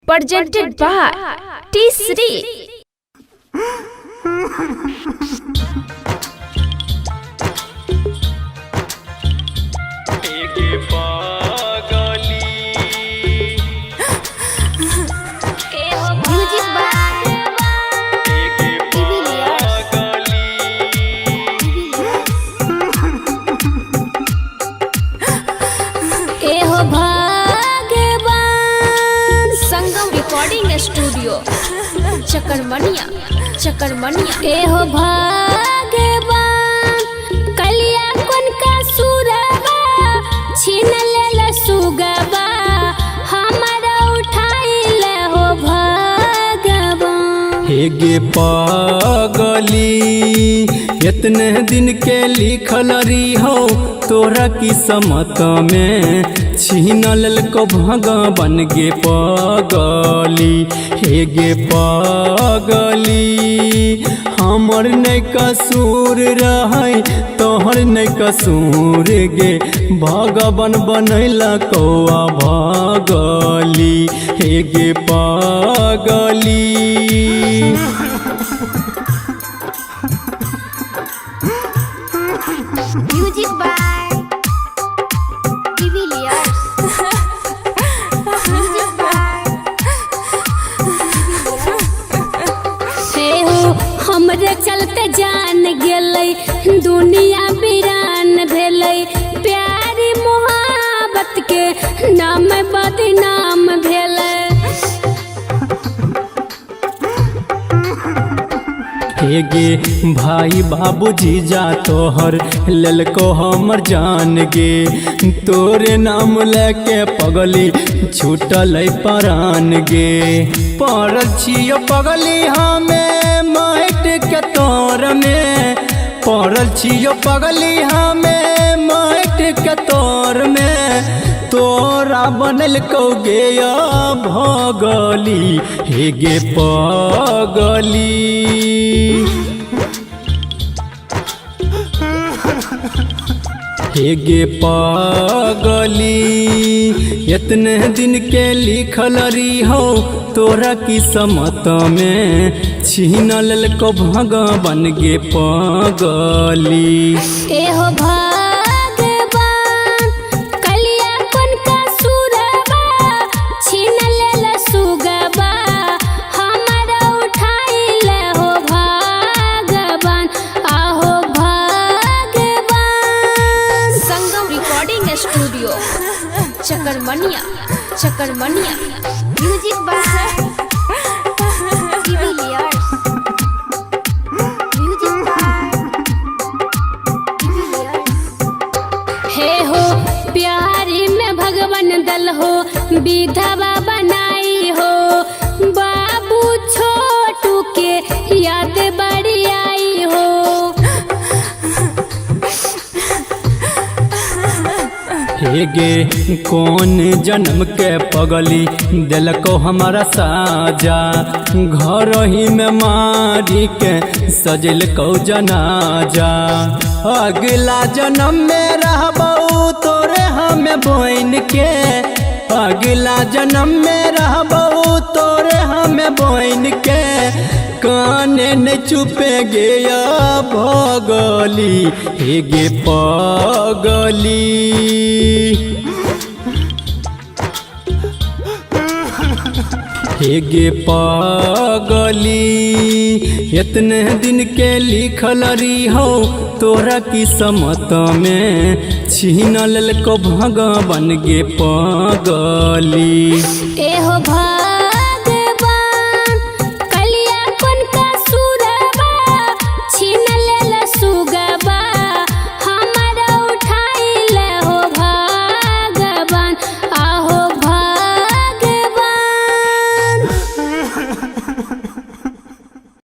presented by T3. Studio चकरमनिया एहो भगवान कलिया कौन का सुरबा छीन लेला सुगबा हमारा उठाइले हो भगवान। हे गे पागली इतने दिन के लिखल रही हो तोरा किस्मत में छीन ललको भगवान गे पागली। हे गे पागली हमर नहीं कसूर रहे तोहर नहीं कसूर गे भगवान बनैला कौआ भागली। हे गे पागली म्यूजिक बाय डिविलियर्स हमरे चलते जान गेलै दुनिया वीरान भेलै प्यारी मोहब्बत के नाम बदनाम भेलै। हे गे भाई बाबूजी जा तोहर ललको हमर जान गे तोरे नाम लेके पगली छूटल परान गे पड़ल छियो पगली हमें माइट के तोर में पड़ल छियो पगली हमें माइट के तोर में तोरा बनल कौ गे भगली। हे गे पगली हे गे पागली इतने दिन के लिखल रही हो तोरा किस्मत में छीन ललको भगवान गे पागली। एहो भगवान कलिया कौन का सुरबा छीन लेला सुगबा हमारा उठाइले हो भगवान। आहो भगवान Sangam recording studio Chakarmaniya music by de Villiers हे हो प्यारी में भगवान दल हो विधवा बनाई हो बाबू छोटू के याद बड़ी आई हो। हे गे कौन जन्म के पगली दिलको हमारा साजा घर ही में मारी के सजल को जनाजा अगला जन्म में रहबू तोरे हमें बन के अगला जन्म में रहबू तोरे हमें बन के काने न चुपे गया भगली। हे गे पागली हे गे पागली इतने दिन के लिखल रही हो तोरा किस्मत में छीन ललको भगवान गे पागली। एहो